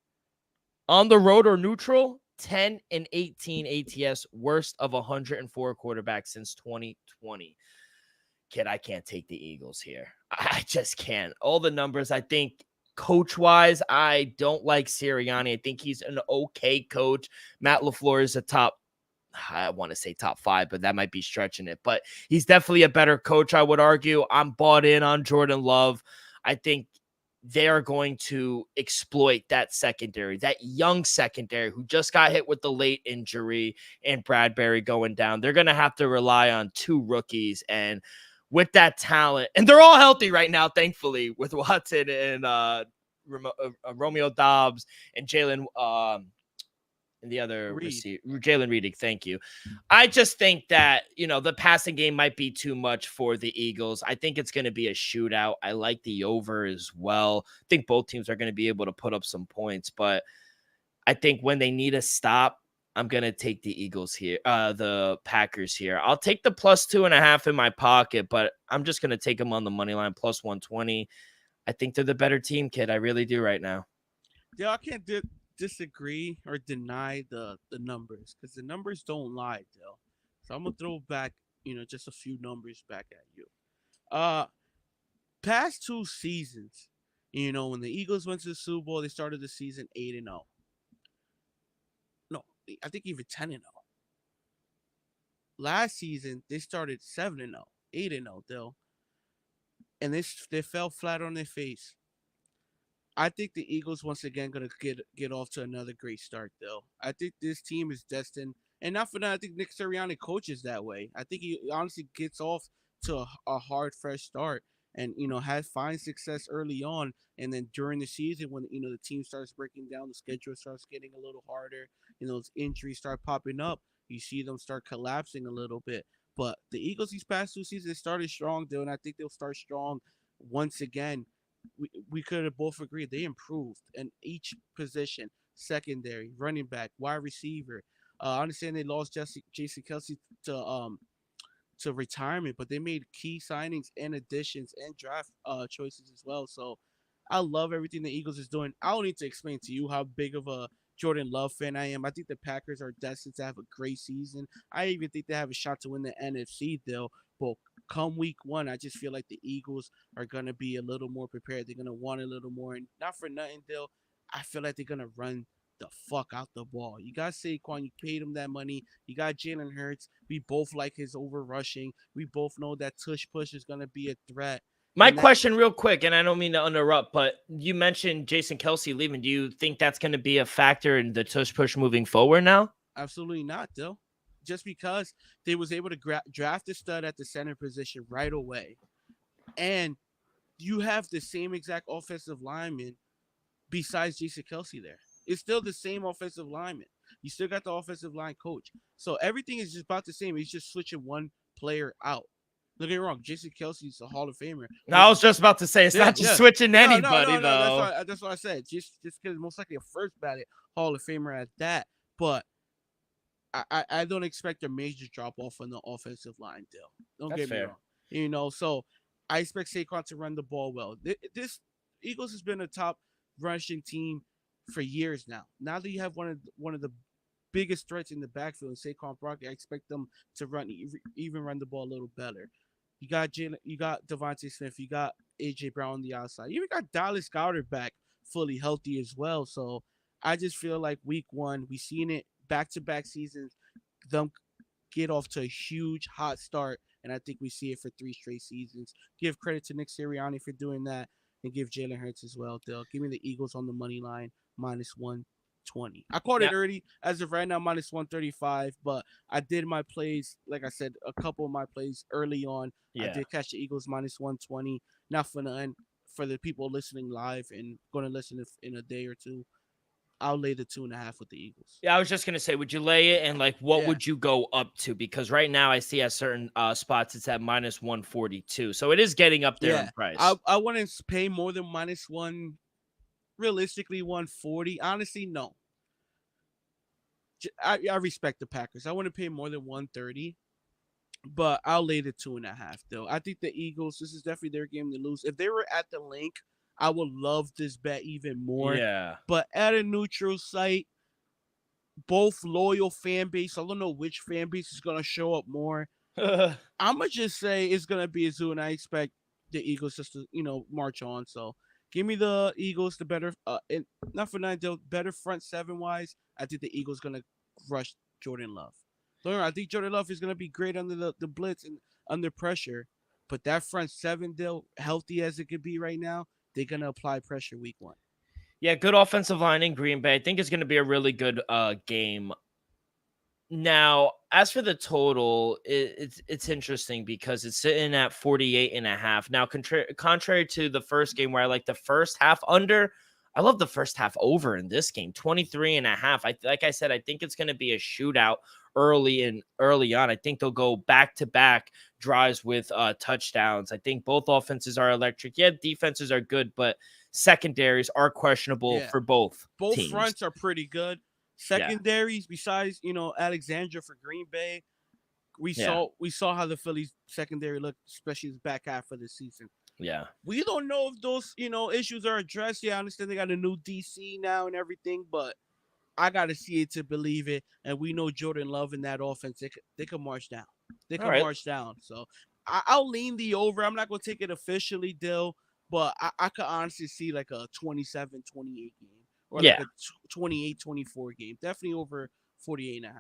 On the road or neutral, 10-18 ATS, worst of 104 quarterbacks since 2020. Kid, I can't take the Eagles here. I just can't. All the numbers, I think, coach-wise, I don't like Sirianni. I think he's an okay coach. Matt LaFleur is I want to say top 5, but that might be stretching it. But he's definitely a better coach, I would argue. I'm bought in on Jordan Love. I think they are going to exploit that secondary, that young secondary who just got hit with the late injury and Bradbury going down. They're going to have to rely on 2 rookies, and with that talent, and they're all healthy right now, thankfully, with Watson and Romeo Dobbs and Jalen and the other receiver, Jalen Reed. Thank you. I just think that, the passing game might be too much for the Eagles. I think it's going to be a shootout. I like the over as well. I think both teams are going to be able to put up some points, but I think when they need a stop, I'm going to take the Eagles here, the Packers here. I'll take the +2.5 in my pocket, but I'm just going to take them on the money line, +120. I think they're the better team, kid. I really do right now. Yeah, I can't disagree or deny the numbers, because the numbers don't lie, Dale. So I'm going to throw back, just a few numbers back at you. Past 2 seasons, when the Eagles went to the Super Bowl, they started the season 8-0. No, I think even 10-0. Last season, they started 7-0, 8-0, Dill. And they fell flat on their face. I think the Eagles once again gonna get off to another great start, though. I think this team is destined, and not for that, I think Nick Sirianni coaches that way. I think he honestly gets off to a hard, fresh start, and find success early on, and then during the season when the team starts breaking down, the schedule starts getting a little harder, those injuries start popping up. You see them start collapsing a little bit. But the Eagles these past 2 seasons, they started strong, though, and I think they'll start strong once again. We could have both agreed they improved in each position: secondary, running back, wide receiver. I understand they lost Jason Kelsey to retirement, but they made key signings and additions and draft choices as well. So I love everything the Eagles is doing. I don't need to explain to you how big of a Jordan Love fan I am. I think the Packers are destined to have a great season. I even think they have a shot to win the NFC, though. But come week 1, I just feel like the Eagles are going to be a little more prepared. They're going to want a little more. And not for nothing, though, I feel like they're going to run the fuck out the ball. You got Saquon. You paid him that money. You got Jalen Hurts. We both like his over rushing. We both know that tush push is going to be a threat. My question real quick, and I don't mean to interrupt, but you mentioned Jason Kelsey leaving. Do you think that's going to be a factor in the tush push moving forward now? Absolutely not, though. Just because they was able to draft a stud at the center position right away. And you have the same exact offensive lineman besides Jason Kelsey there. It's still the same offensive lineman. You still got the offensive line coach. So everything is just about the same. He's just switching one player out. Don't get me wrong, Jason Kelsey's a Hall of Famer. No, I was just about to say, it's not just switching anybody, though. That's what I said. Just because most likely a first ballot Hall of Famer at that. But I don't expect a major drop-off on the offensive line, Dill. Don't get me wrong. So I expect Saquon to run the ball well. This Eagles has been a top rushing team for years now. Now that you have one of the biggest threats in the backfield in Saquon Barkley, I expect them to even run the ball a little better. You got Devontae Smith, you got AJ Brown on the outside. You even got Dallas Goedert back fully healthy as well. So I just feel like week 1, we seen it back-to-back seasons, them get off to a huge hot start, and I think we see it for 3 straight seasons. Give credit to Nick Sirianni for doing that, and give Jalen Hurts as well. They'll give me the Eagles on the money line, -120. I called it early. As of right now, -135, but I did my plays, like I said, a couple of my plays early on. I did catch the Eagles -120. Not for nothing, for the people listening live and going to listen in a day or two, I'll lay the 2.5 with the Eagles. Yeah, I was just gonna say, would you lay it, and like, what Yeah. would you go up to? Because right now I see at certain spots it's at -142, so it is getting up there in Yeah. I price. I wouldn't pay more than -1. Realistically, 140. Honestly, no. I respect the Packers. I wouldn't pay more than 130. But I'll lay the 2.5 though. I think the Eagles, this is definitely their game to lose. If they were at the link, I would love this bet even more. Yeah. But at a neutral site, both loyal fan base. I don't know which fan base is gonna show up more. I'm gonna just say it's gonna be a zoo, and I expect the Eagles just to march on. So give me the Eagles, the better. And not for nine, though, better front seven wise. I think the Eagles gonna rush Jordan Love. I think Jordan Love is gonna be great under the blitz and under pressure. But that front seven, though, healthy as it could be right now, they're gonna apply pressure week one. Yeah, good offensive line in Green Bay. I think it's going to be a really good game. Now, as for the total, it's interesting because it's sitting at 48.5. Now, contrary to the first game where I like the first half under, I love the first half over in this game, 23.5. Like I said, I think it's going to be a shootout early on. I think they'll go back-to-back drives with touchdowns. I think both offenses are electric. Yeah, defenses are good, but secondaries are questionable for both teams. Fronts are pretty good. Secondaries, besides Alexandra for Green Bay, we saw how the Phillies secondary looked, especially the back half of the season. Yeah, we don't know if those issues are addressed. Yeah, I understand they got a new DC now and everything, but I got to see it to believe it. And we know Jordan Love in that offense, they can march down. They can march down. So I'll lean the over. I'm not gonna take it officially, Dill, but I could honestly see like a 27-28 game. Or like a 28-24 game. Definitely over 48.5.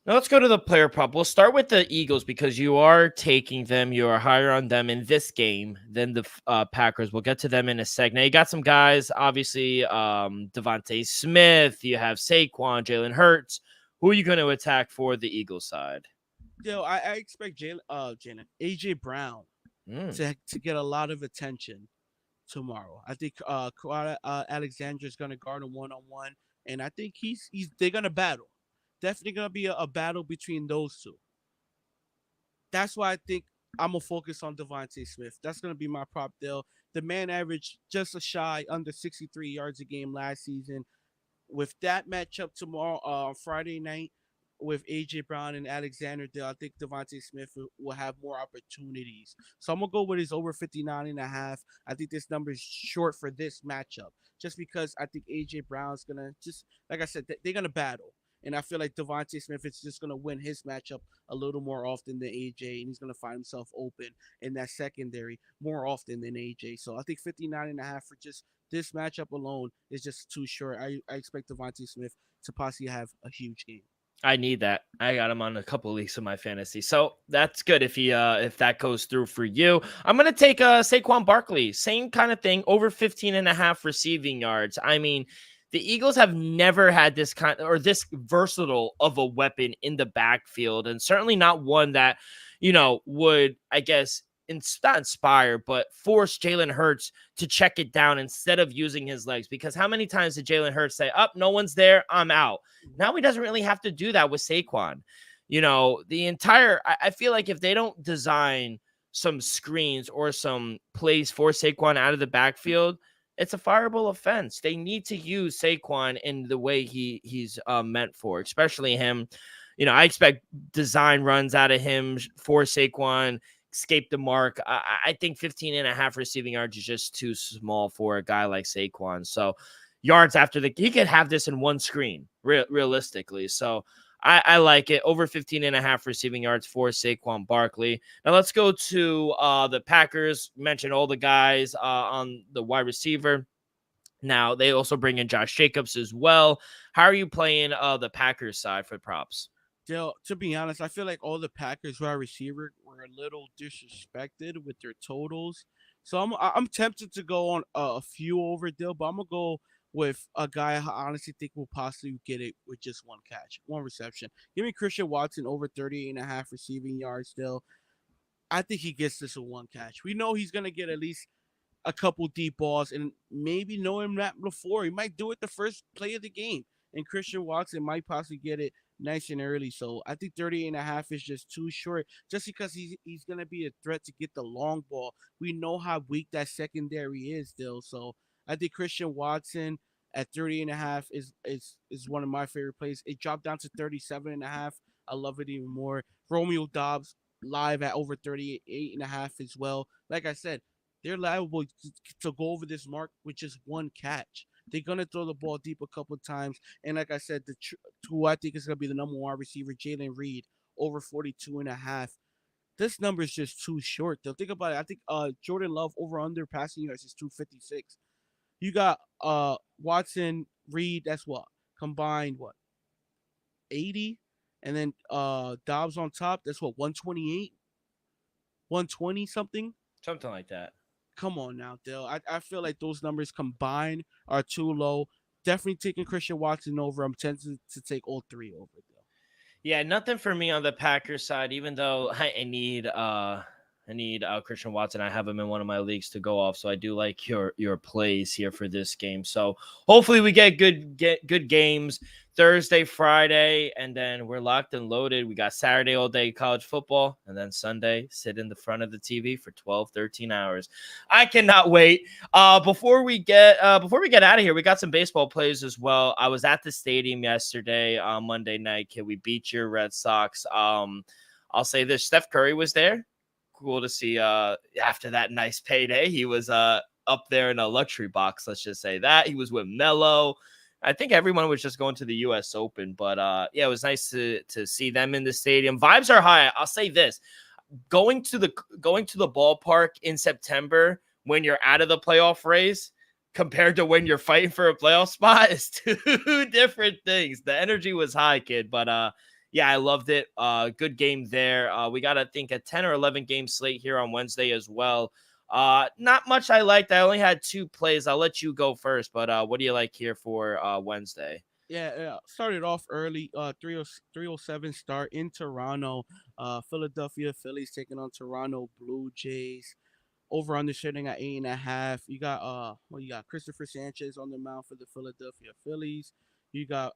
Now let's go to the player prop. We'll start with the Eagles because you are taking them. You are higher on them in this game than the Packers. We'll get to them in a sec. Now you got some guys, obviously, Devontae Smith. You have Saquon, Jalen Hurts. Who are you going to attack for the Eagles side? Yo, I expect AJ Brown to get a lot of attention tomorrow. I think Alexander is going to guard him one-on-one, and I think they're going to battle. Definitely going to be a battle between those two. That's why I think I'm going to focus on Devontae Smith. That's going to be my prop deal. The man averaged just a shy under 63 yards a game last season. With that matchup tomorrow, Friday night, with AJ Brown and Alexander, I think Devontae Smith will have more opportunities. So I'm gonna go with his over 59.5. I think this number is short for this matchup, just because I think AJ Brown's gonna just, like I said, they're gonna battle. And I feel like Devontae Smith is just going to win his matchup a little more often than AJ, and he's going to find himself open in that secondary more often than AJ. So I think 59.5 for just this matchup alone is just too short. I expect Devontae Smith to possibly have a huge game. I need that. I got him on a couple of leagues of my fantasy, so that's good if that goes through for you. I'm gonna take Saquon Barkley, same kind of thing, over 15.5 receiving yards. I mean, the Eagles have never had this this versatile of a weapon in the backfield, and certainly not one that, would, I guess, not inspire, but force Jalen Hurts to check it down instead of using his legs. Because how many times did Jalen Hurts say, no one's there, I'm out? Now he doesn't really have to do that with Saquon. I feel like if they don't design some screens or some plays for Saquon out of the backfield, it's a fireable offense. They need to use Saquon in the way he's meant for, especially him. I expect design runs out of him for Saquon, escape the mark. I think 15.5 receiving yards is just too small for a guy like Saquon. So yards after he could have this in one screen, realistically. So I like it. Over 15.5 receiving yards for Saquon Barkley. Now let's go to the Packers. Mentioned all the guys on the wide receiver. Now they also bring in Josh Jacobs as well. How are you playing the Packers side for props? Dale, to be honest, I feel like all the Packers wide receiver were a little disrespected with their totals. So I'm tempted to go on a few over Dale, but I'm gonna go with a guy I honestly think will possibly get it with just one catch, one reception. Give me Christian Watson over 38.5 receiving yards still. I think he gets this with one catch. We know he's going to get at least a couple deep balls, and maybe knowing Matt LaFleur, he might do it the first play of the game, and Christian Watson might possibly get it nice and early. So I think 38.5 is just too short, just because he's gonna be a threat to get the long ball. We know how weak that secondary is still. So I think Christian Watson at 30.5 is one of my favorite plays. It dropped down to 37.5. I love it even more. Romeo Dobbs live at over 38.5 as well. Like I said, they're liable to go over this mark with just one catch. They're gonna throw the ball deep a couple times, and like I said, who I think is gonna be the number one receiver, Jalen Reed, over 42.5. This number is just too short. Though think about it. I think Jordan Love over under passing yards is 256. You got Watson, Reed. That's what combined what 80, and then Dobbs on top. That's what 128, 120 something. Something like that. Come on now, Dale. I feel like those numbers combined are too low. Definitely taking Christian Watson over. I'm tempted to take all three over, Dale. Yeah, nothing for me on the Packers side, even though I need Christian Watson. I have him in one of my leagues to go off, so I do like your plays here for this game. So hopefully we get good games Thursday, Friday, and then we're locked and loaded. We got Saturday all day college football, and then Sunday sit in the front of the TV for 12, 13 hours. I cannot wait. Before we get out of here, we got some baseball plays as well. I was at the stadium yesterday on Monday night. Kid, we beat your Red Sox. I'll say this: Steph Curry was there. Cool to see after that nice payday. He was up there in a luxury box, let's just say that. He was with Melo. I think everyone was just going to the US Open, but yeah, it was nice to see them in the stadium. Vibes are high. I'll say this. Going to the ballpark in September when you're out of the playoff race compared to when you're fighting for a playoff spot is two different things. The energy was high, kid, but yeah, I loved it. Good game there. We got, I think, a 10 or 11 game slate here on Wednesday as well. Not much I liked. I only had 2 plays. I'll let you go first, but what do you like here for Wednesday? Yeah. Started off early. 307 start in Toronto. Philadelphia Phillies taking on Toronto Blue Jays. Over under sitting at 8.5. You got Christopher Sanchez on the mound for the Philadelphia Phillies. You got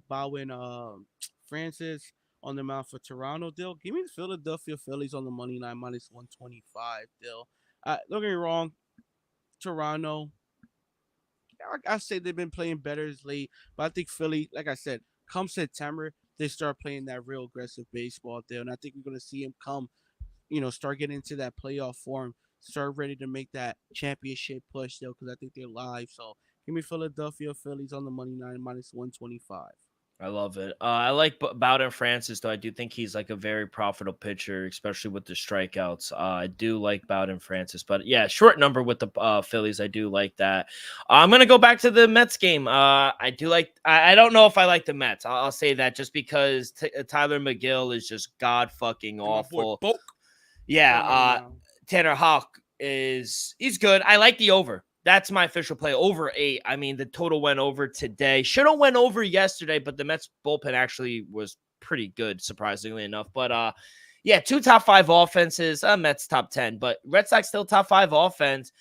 Bowen Francis on the mound for Toronto. Dill, give me the Philadelphia Phillies on the money line minus 125. Dill, don't get me wrong, Toronto. I say they've been playing better as late, but I think Philly, like I said, come September they start playing that real aggressive baseball there, and I think we're gonna see him come, start getting into that playoff form, start ready to make that championship push though, because I think they're live. So give me Philadelphia Phillies on the money line minus 125. I love it. I like Bowden Francis, though. I do think he's like a very profitable pitcher, especially with the strikeouts. I do like Bowden Francis, but yeah, short number with the Phillies. I do like that. I'm gonna go back to the Mets game. I do like. I don't know if I like the Mets. I'll say that just because Tyler McGill is just god fucking awful. Yeah. Tanner Houck he's good. I like the over. That's my official play, over 8. I mean, the total went over today. Should have went over yesterday, but the Mets bullpen actually was pretty good, surprisingly enough. But yeah, 2 top 5 offenses. Mets top 10, but Red Sox still top 5 offense.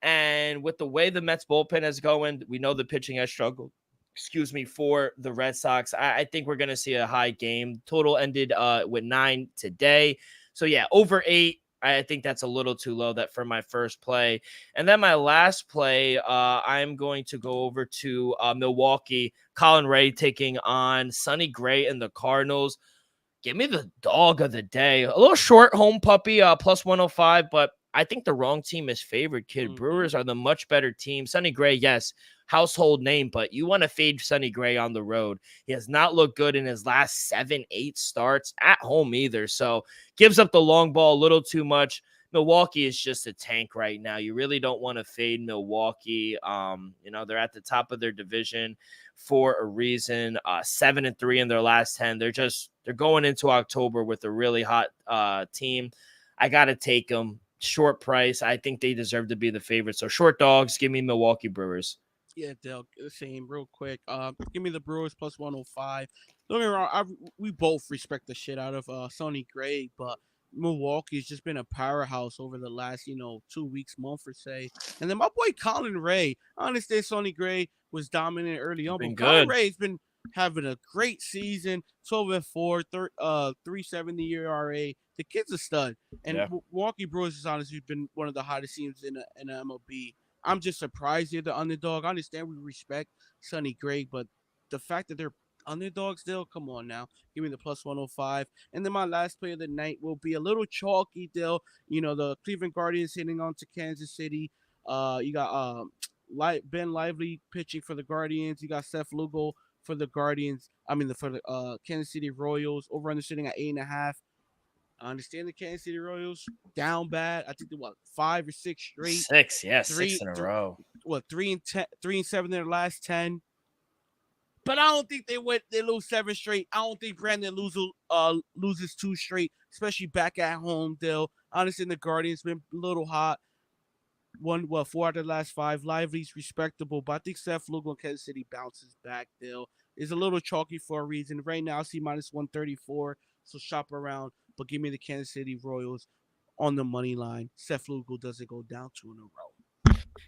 And with the way the Mets bullpen is going, we know the pitching has struggled. For the Red Sox. I think we're going to see a high game. Total ended with 9 today. So yeah, over 8. I think that's a little too low that for my first play. And then my last play, I'm going to go over to Milwaukee. Colin Ray taking on Sonny Gray and the Cardinals. Give me the dog of the day. A little short home puppy, plus 105, but I think the wrong team is favored, kid. Mm-hmm. Brewers are the much better team. Sonny Gray, yes, household name, but you want to fade Sonny Gray on the road. He has not looked good in his last 7-8 starts at home either. So gives up the long ball a little too much. Milwaukee is just a tank right now. You really don't want to fade Milwaukee. They're at the top of their division for a reason. 7-3 in their last 10. They're going into October with a really hot team. I got to take them. Short price. I think they deserve to be the favorite. So short dogs, give me Milwaukee Brewers. Yeah, Dale, same real quick. Give me the Brewers plus 105. Don't get me wrong, we both respect the shit out of Sonny Gray, but Milwaukee's just been a powerhouse over the last, 2 weeks, month or say. And then my boy Colin Ray, I understand Sonny Gray was dominant early on, but Colin Ray's been having a great season, 12-4, 370 ERA. The kid's a stud. And Milwaukee Brewers has honestly been one of the hottest teams in the MLB. I'm just surprised they're the underdog. I understand we respect Sonny Gray, but the fact that they're underdog still, come on now. Give me the plus 105. And then my last play of the night will be a little chalky deal. The Cleveland Guardians hitting on to Kansas City. You got Ben Lively pitching for the Guardians. You got Seth Lugo for the Guardians. For the Kansas City Royals. Over under sitting at 8.5. I understand the Kansas City Royals down bad. I think they 5 or 6 straight. 6, yeah, 6 in a row. 3-7 in their last 10. But I don't think they lose 7 straight. I don't think Brandon loses 2 straight, especially back at home, Dill. Honestly, the Guardians been a little hot. 4 out of the last 5. Lively's respectable, but I think Seth Lugo in Kansas City bounces back, Dill. It's a little chalky for a reason. Right now, I see minus 134, so shop around. But give me the Kansas City Royals on the money line. Seth Lugo doesn't go down 2 in a row.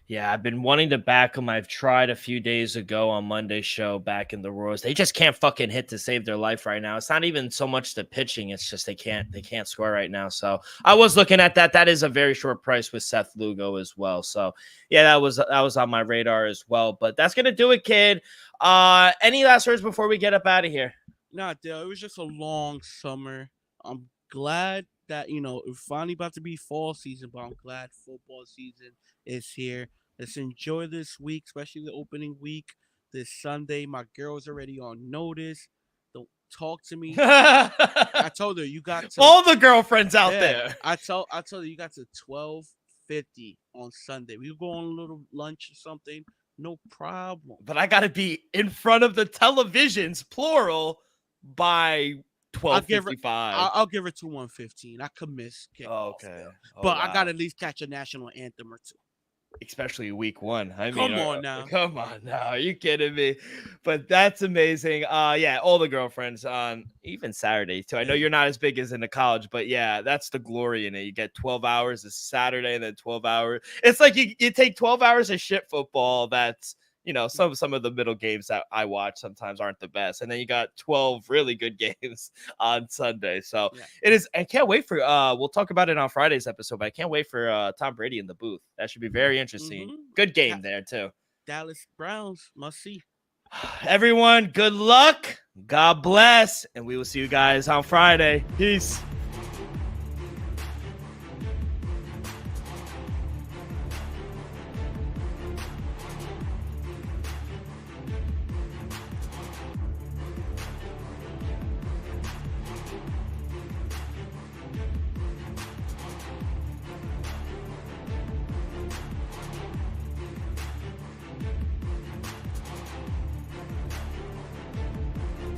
Yeah, I've been wanting to back them. I've tried a few days ago on Monday's show back in the Royals. They just can't fucking hit to save their life right now. It's not even so much the pitching. It's just they can't score right now. So I was looking at that. That is a very short price with Seth Lugo as well. So yeah, that was on my radar as well. But that's gonna do it, kid. Any last words before we get up out of here? Nah, Dale, it was just a long summer. I'm glad that, it's finally about to be fall season, but I'm glad football season is here. Let's enjoy this week, especially the opening week. This Sunday, my girl's already on notice. Don't talk to me. I told her you got to all the girlfriends out there. I told her you got to 12:50 on Sunday. We go on a little lunch or something. No problem. But I got to be in front of the televisions, plural, by 12:55. I'll give her to 1:15. I could miss kickoff. Okay. But I got to at least catch a national anthem or two. Especially week 1. I mean, come on now. Are you kidding me? But that's amazing. Yeah, all the girlfriends on even Saturday too. I know you're not as big as in the college, but yeah, that's the glory in it. You get 12 hours this Saturday and then 12 hours. It's like you take 12 hours of shit football. That's some of the middle games that I watch sometimes aren't the best. And then you got 12 really good games on Sunday. So It is. I can't wait for, we'll talk about it on Friday's episode, but I can't wait for Tom Brady in the booth. That should be very interesting. Mm-hmm. Good game there too. Dallas Browns must see. Everyone, good luck. God bless. And we will see you guys on Friday. Peace.